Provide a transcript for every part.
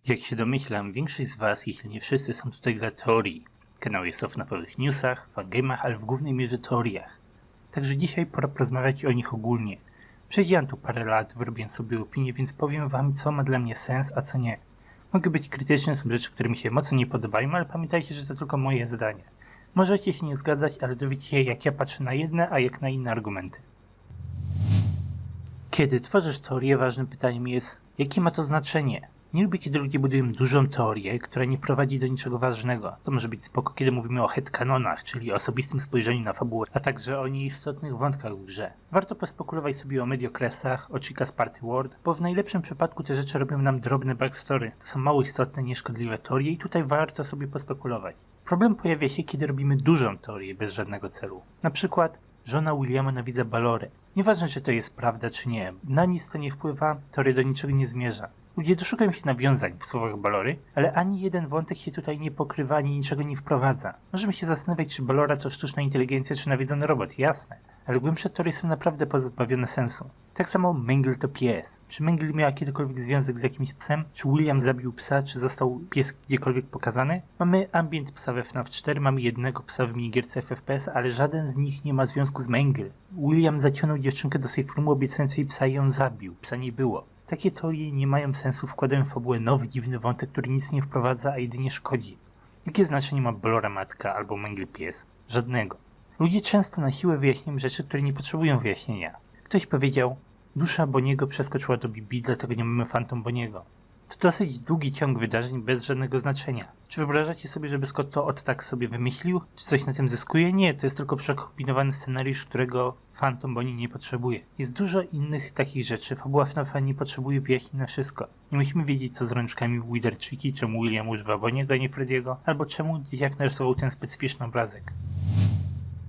Jak się domyślam, większość z Was, jeśli nie wszyscy, są tutaj dla teorii. Kanał jest o FNAF-owych newsach, fangamach, ale w głównej mierze teoriach. Także dzisiaj pora porozmawiać o nich ogólnie. Przejdziałem tu parę lat, wyrobiłem sobie opinię, więc powiem Wam, co ma dla mnie sens, a co nie. Mogę być krytyczny, są rzeczy, które mi się mocno nie podobają, ale pamiętajcie, że to tylko moje zdanie. Możecie się nie zgadzać, ale dowiecie się, jak ja patrzę na jedne, a jak na inne argumenty. Kiedy tworzysz teorię, ważnym pytaniem jest, jakie ma to znaczenie? Nie lubię, kiedy ludzie budują dużą teorię, która nie prowadzi do niczego ważnego. To może być spoko, kiedy mówimy o headcanonach, czyli osobistym spojrzeniu na fabułę, a także o nieistotnych wątkach w grze. Warto pospekulować sobie o Mediocresach, o Chica's Party World, bo w najlepszym przypadku te rzeczy robią nam drobne backstory. To są mało istotne, nieszkodliwe teorie i tutaj warto sobie pospekulować. Problem pojawia się, kiedy robimy dużą teorię bez żadnego celu. Na przykład żona Williama nawidza Balory. Nieważne, czy to jest prawda, czy nie. Na nic to nie wpływa, teoria do niczego nie zmierza. Ludzie doszukają się nawiązań w słowach Balory, ale ani jeden wątek się tutaj nie pokrywa, ani niczego nie wprowadza. Możemy się zastanawiać, czy Balora to sztuczna inteligencja, czy nawiedzony robot, jasne. Ale głębsze teorie są naprawdę pozbawione sensu. Tak samo Mangle to pies. Czy Mangle miała kiedykolwiek związek z jakimś psem? Czy William zabił psa? Czy został pies gdziekolwiek pokazany? Mamy ambient psa we FNAF 4, mamy jednego psa w minigierce FPS, ale żaden z nich nie ma związku z Mangle. William zaciągnął dziewczynkę do safe roomu, obiecując jej psa i ją zabił. Psa nie było. Takie teorie nie mają sensu, wkładają w fabułę nowy, dziwny wątek, który nic nie wprowadza, a jedynie szkodzi. Jakie znaczenie ma Ballora matka albo Mangle pies? Żadnego. Ludzie często na siłę wyjaśniają rzeczy, które nie potrzebują wyjaśnienia. Ktoś powiedział, dusza Bonniego przeskoczyła do Bibi, dlatego nie mamy Phantom Bonniego. To dosyć długi ciąg wydarzeń bez żadnego znaczenia. Czy wyobrażacie sobie, żeby Scott to tak sobie wymyślił? Czy coś na tym zyskuje? Nie, to jest tylko przekombinowany scenariusz, którego Phantom Bonnie nie potrzebuje. Jest dużo innych takich rzeczy. Fabuła FNAF nie potrzebuje wyjaśnień na wszystko. Nie musimy wiedzieć, co z rączkami Wither Tricky, czemu William używa Bonniego, a nie Freddy'ego, albo czemu dzieciak narysował ten specyficzny obrazek.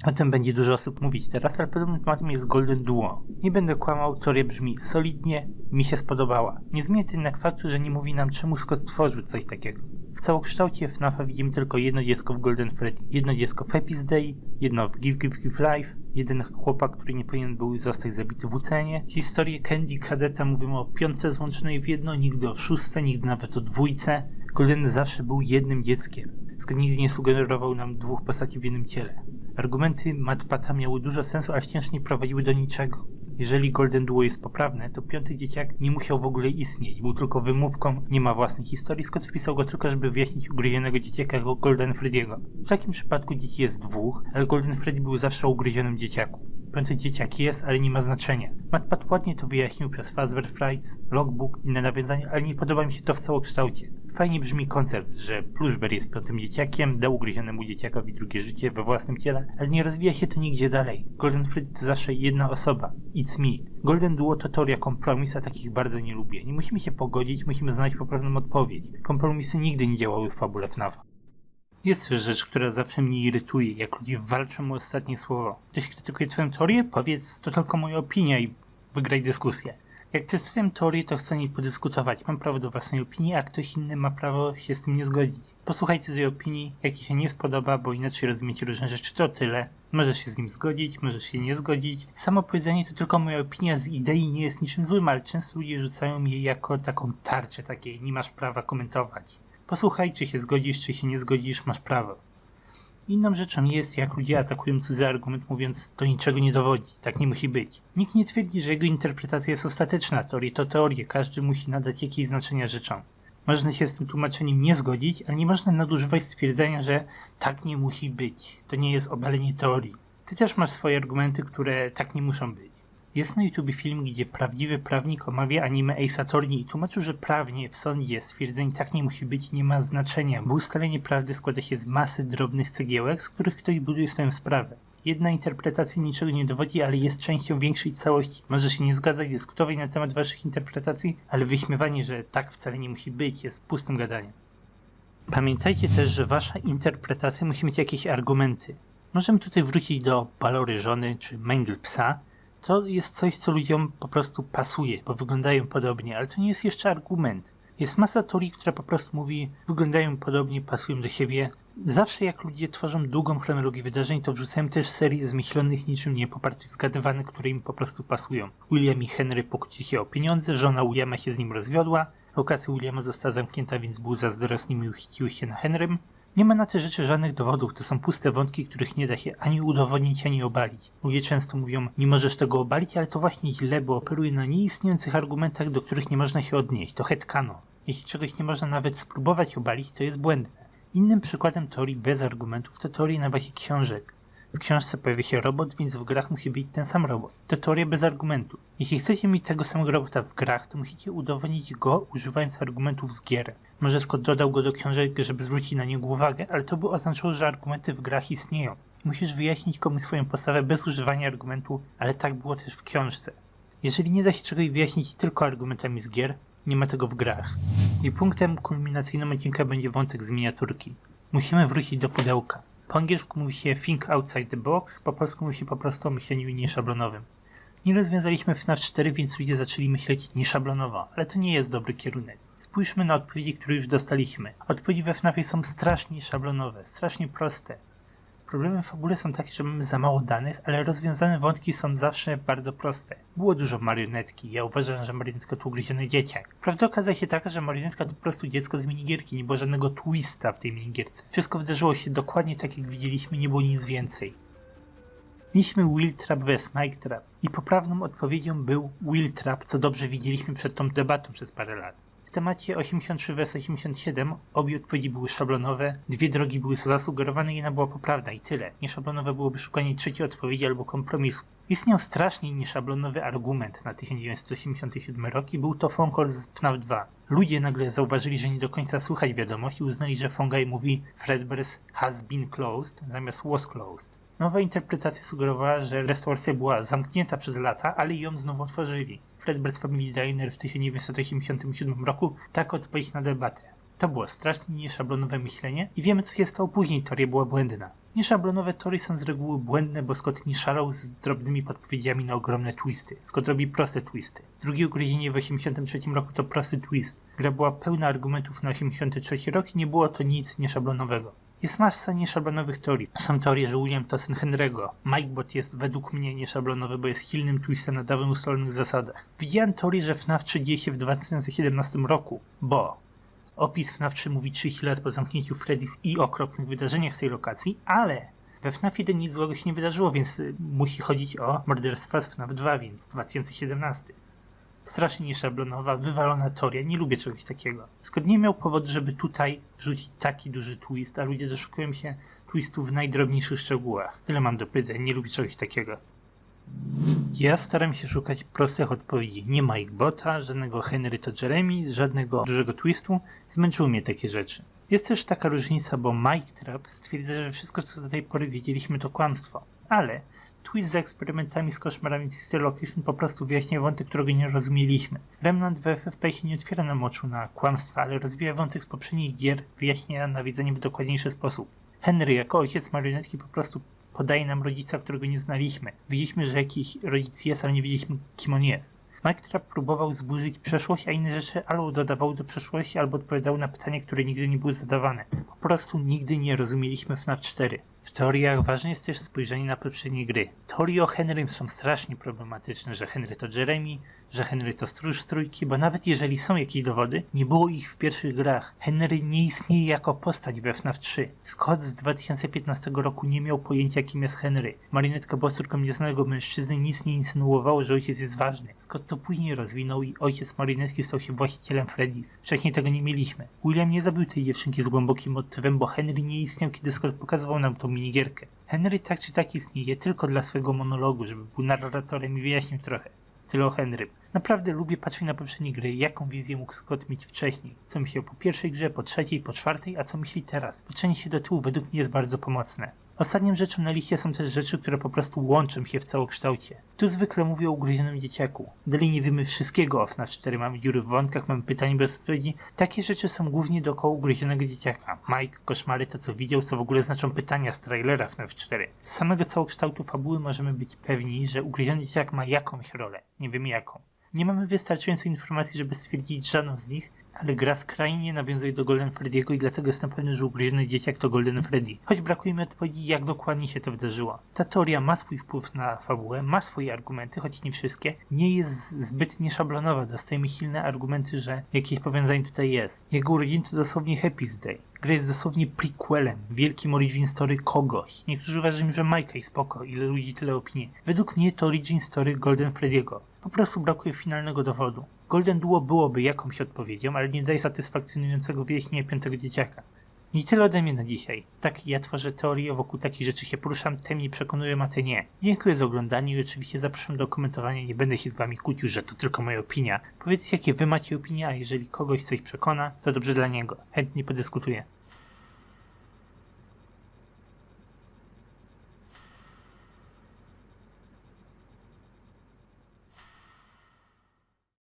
O tym będzie dużo osób mówić teraz, ale podobnym tematem jest Golden Duo. Nie będę kłamał, teoria brzmi solidnie, mi się spodobała. Nie zmienia to jednak faktu, że nie mówi nam, czemu Scott stworzył coś takiego. W całokształcie FNAF-a widzimy tylko jedno dziecko w Golden Freddy, jedno dziecko w Happy's Day, jedno w Give Life, jeden chłopak, który nie powinien był zostać zabity w Ucenie. Historię Candy Kadeta mówimy o 5 złączonej w jedno, nigdy o 6, nigdy nawet o 2. Golden zawsze był jednym dzieckiem. Scott nigdy nie sugerował nam dwóch postaci w jednym ciele. Argumenty MatPata miały dużo sensu, a wciąż nie prowadziły do niczego. Jeżeli Golden Duo jest poprawne, to 5. dzieciak nie musiał w ogóle istnieć. Był tylko wymówką, nie ma własnej historii. Scott wpisał go tylko, żeby wyjaśnić ugryzionego dzieciaka jako Golden Freddy'ego. W takim przypadku dzieci jest 2, ale Golden Freddy był zawsze o ugryzionym dzieciaku. 5. dzieciak jest, ale nie ma znaczenia. MatPat ładnie to wyjaśnił przez Fazbear Frights, Logbook, inne nawiązania, ale nie podoba mi się to w całokształcie. Fajnie brzmi koncept, że Plushbear jest 5. dzieciakiem, dał ugryzionemu dzieciakowi drugie życie we własnym ciele, ale nie rozwija się to nigdzie dalej. Golden Freddy to zawsze jedna osoba. It's me. Golden Duo to teoria kompromis, a takich bardzo nie lubię. Nie musimy się pogodzić, musimy znaleźć poprawną odpowiedź. Kompromisy nigdy nie działały w fabule FNAF. Jest też rzecz, która zawsze mnie irytuje, jak ludzie walczą o ostatnie słowo. Ktoś krytykuje twoją teorię? Powiedz, to tylko moja opinia i wygraj dyskusję. Jak przedstawiam teorię, to chcę niej podyskutować. Mam prawo do własnej opinii, a ktoś inny ma prawo się z tym nie zgodzić. Posłuchajcie tej opinii, jak ci się nie spodoba, bo inaczej rozumiecie różne rzeczy, to tyle. Możesz się z nim zgodzić, możesz się nie zgodzić. Samo powiedzenie to tylko moja opinia z idei nie jest niczym złym, ale często ludzie rzucają jej jako taką tarczę, takiej nie masz prawa komentować. Posłuchaj, czy się zgodzisz, czy się nie zgodzisz, masz prawo. Inną rzeczą jest, jak ludzie atakują cudzy argument, mówiąc, to niczego nie dowodzi, tak nie musi być. Nikt nie twierdzi, że jego interpretacja jest ostateczna, teorie to teorie, każdy musi nadać jakieś znaczenia rzeczom. Można się z tym tłumaczeniem nie zgodzić, ale nie można nadużywać stwierdzenia, że tak nie musi być. To nie jest obalenie teorii. Ty też masz swoje argumenty, które tak nie muszą być. Jest na YouTube film, gdzie prawdziwy prawnik omawia anime Ace Attorney i tłumaczył, że prawnie w sądzie stwierdzenie tak nie musi być nie ma znaczenia, bo ustalenie prawdy składa się z masy drobnych cegiełek, z których ktoś buduje swoją sprawę. Jedna interpretacja niczego nie dowodzi, ale jest częścią większej całości. Może się nie zgadzać, dyskutować na temat waszych interpretacji, ale wyśmiewanie, że tak wcale nie musi być, jest pustym gadaniem. Pamiętajcie też, że wasza interpretacja musi mieć jakieś argumenty. Możemy tutaj wrócić do Balory żony czy Mangle psa. To jest coś, co ludziom po prostu pasuje, bo wyglądają podobnie, ale to nie jest jeszcze argument. Jest masa teorii, która po prostu mówi, wyglądają podobnie, pasują do siebie. Zawsze jak ludzie tworzą długą chronologię wydarzeń, to wrzucają też serię zmyślonych niczym niepopartych zgadywanek, które im po prostu pasują. William i Henry pokłócili się o pieniądze, żona Williama się z nim rozwiodła, Lokacja Williama została zamknięta, więc był zazdrosny i uchycił się na Henrym. Nie ma na te rzeczy żadnych dowodów, to są puste wątki, których nie da się ani udowodnić, ani obalić. Ludzie często mówią, nie możesz tego obalić, ale to właśnie źle, bo operuje na nieistniejących argumentach, do których nie można się odnieść. To headcanon. Jeśli czegoś nie można nawet spróbować obalić, to jest błędne. Innym przykładem teorii bez argumentów to teorie na bazie książek. W książce pojawia się robot, więc w grach musi być ten sam robot. To teoria bez argumentów. Jeśli chcecie mieć tego samego robota w grach, to musicie udowodnić go używając argumentów z gier. Może Scott dodał go do książek, żeby zwrócić na niego uwagę, ale to by oznaczało, że argumenty w grach istnieją. Musisz wyjaśnić komuś swoją postawę bez używania argumentu, ale tak było też w książce. Jeżeli nie da się czegoś wyjaśnić tylko argumentami z gier, nie ma tego w grach. I punktem kulminacyjnym odcinka będzie wątek z miniaturki. Musimy wrócić do pudełka. Po angielsku mówi się think outside the box, po polsku mówi się po prostu o myśleniu nieszablonowym. Nie rozwiązaliśmy FNAF 4, więc ludzie zaczęli myśleć nieszablonowo, ale to nie jest dobry kierunek. Spójrzmy na odpowiedzi, które już dostaliśmy. Odpowiedzi we FNAFie są strasznie szablonowe, strasznie proste. Problemy w fabule są takie, że mamy za mało danych, ale rozwiązane wątki są zawsze bardzo proste. Było dużo marionetki, ja uważam, że marionetka to ugryziony dzieciak. Prawda okazała się taka, że marionetka to po prostu dziecko z minigierki, nie było żadnego twista w tej minigierce. Wszystko wydarzyło się dokładnie tak, jak widzieliśmy, nie było nic więcej. Mieliśmy Will Trap vs Mike Trap i poprawną odpowiedzią był Will Trap, co dobrze widzieliśmy przed tą debatą przez parę lat. W temacie 83 vs 87 obie odpowiedzi były szablonowe, dwie drogi były zasugerowane i jedna była poprawna i tyle. Nieszablonowe byłoby szukanie trzeciej odpowiedzi albo kompromisu. Istniał strasznie nieszablonowy argument na 1987 rok i był to phone call z FNAF 2. Ludzie nagle zauważyli, że nie do końca słychać wiadomość i uznali, że Fungi mówi Fredbear's has been closed zamiast was closed. Nowa interpretacja sugerowała, że restauracja była zamknięta przez lata, ale ją znowu otworzyli. Fredbear's Family Diner w 1987 roku tak odpowiedź na debatę. To było strasznie nieszablonowe myślenie i wiemy, co się stało później. Teoria była błędna. Nieszablonowe teorie są z reguły błędne, bo Scott nie szalał z drobnymi podpowiedziami na ogromne twisty. Scott robi proste twisty. Drugie ugryzienie w 1983 roku to prosty twist. Gra była pełna argumentów na 1983 rok i nie było to nic nieszablonowego. Jest masa nieszablonowych teorii. Są teorie, że William to syn Henry'ego. Mike jest według mnie nieszablonowy, bo jest chilnym twistem na dawno ustalonych zasadach. Widziałem teorię, że FNAF 3 dzieje się w 2017 roku, bo opis FNAF 3 mówi 30 lat po zamknięciu Freddy's i okropnych wydarzeniach z tej lokacji, ale we FNAF 1 nic złego się nie wydarzyło, więc musi chodzić o morderstwa z FNAF 2, więc 2017. Strasznie nieszablonowa, wywalona teoria, nie lubię czegoś takiego. Scott nie miał powodu, żeby tutaj wrzucić taki duży twist, a ludzie doszukują się twistów w najdrobniejszych szczegółach. Tyle mam do powiedzenia, nie lubię czegoś takiego. Ja staram się szukać prostych odpowiedzi. Nie ma ich bota, żadnego Henry to Jeremy, żadnego dużego twistu. Zmęczyły mnie takie rzeczy. Jest też taka różnica, bo Mike Trap stwierdza, że wszystko, co do tej pory wiedzieliśmy, to kłamstwo. Ale twist z eksperymentami z koszmarami w Sister Location po prostu wyjaśnia wątek, którego nie rozumieliśmy. Remnant w FFP się nie otwiera nam oczu na kłamstwa, ale rozwija wątek z poprzednich gier, wyjaśnia nawiedzenie w dokładniejszy sposób. Henry jako ojciec marionetki po prostu podaje nam rodzica, którego nie znaliśmy. Widzieliśmy, że jakiś rodzic jest, ale nie wiedzieliśmy, kim on jest. Mike Trap próbował zburzyć przeszłość, a inne rzeczy albo dodawał do przeszłości, albo odpowiadał na pytania, które nigdy nie były zadawane. Po prostu nigdy nie rozumieliśmy FNAF 4. W teoriach ważne jest też spojrzenie na poprzednie gry. Teorie o Henrym są strasznie problematyczne, że Henry to Jeremy, że Henry to stróż z trójki, bo nawet jeżeli są jakieś dowody, nie było ich w pierwszych grach. Henry nie istnieje jako postać we FNAF 3. Scott z 2015 roku nie miał pojęcia, kim jest Henry. Marionetka była córką nieznanego mężczyzny, nic nie insynuowało, że ojciec jest ważny. Scott to później rozwinął i ojciec marionetki stał się właścicielem Freddy's. Wcześniej tego nie mieliśmy. William nie zabił tej dziewczynki z głębokim motywem, bo Henry nie istniał, kiedy Scott pokazywał nam tą minigierkę. Henry tak czy tak istnieje tylko dla swojego monologu, żeby był narratorem i wyjaśnił trochę. Tyle o Henrym. Naprawdę lubię patrzeć na poprzednie gry, jaką wizję mógł Scott mieć wcześniej. Co myślał po pierwszej grze, po trzeciej, po czwartej, a co myśli teraz. Patrzenie się do tyłu według mnie jest bardzo pomocne. Ostatnią rzeczą na liście są też rzeczy, które po prostu łączą się w całokształcie. Tu zwykle mówię o ugryzionym dzieciaku. Dalej nie wiemy wszystkiego o FNAF 4, mamy dziury w wątkach, mamy pytania bez odpowiedzi. Takie rzeczy są głównie dookoła ugryzionego dzieciaka. Mike, koszmary, to co widział, co w ogóle znaczą pytania z trailera FNAF 4. Z samego całokształtu fabuły możemy być pewni, że ugryziony dzieciak ma jakąś rolę. Nie wiemy jaką. Nie mamy wystarczającej informacji, żeby stwierdzić żadną z nich, ale gra skrajnie nawiązuje do Golden Freddy'ego i dlatego jestem pewny, że ugryziony dzieciak to Golden Freddy. Choć brakuje mi odpowiedzi, jak dokładnie się to wydarzyło. Ta teoria ma swój wpływ na fabułę, ma swoje argumenty, choć nie wszystkie. Nie jest zbyt nieszablonowa, dostajemy silne argumenty, że jakieś powiązanie tutaj jest. Jego urodziny to dosłownie Happy's Day. Gra jest dosłownie prequelem, wielkim origin story kogoś. Niektórzy uważają, że Majka i spoko, ile ludzi tyle opinii. Według mnie to origin story Golden Freddy'ego. Po prostu brakuje finalnego dowodu. Golden Duo byłoby jakąś odpowiedzią, ale nie daje satysfakcjonującego wyjaśnienia piątego dzieciaka. I tyle ode mnie na dzisiaj. Tak, ja tworzę teorie, wokół takich rzeczy się poruszam, te mnie przekonują, a te nie. Dziękuję za oglądanie i oczywiście zapraszam do komentowania, nie będę się z wami kłócił, że to tylko moja opinia. Powiedzcie, jakie wy macie opinie, a jeżeli kogoś coś przekona, to dobrze dla niego. Chętnie podyskutuję.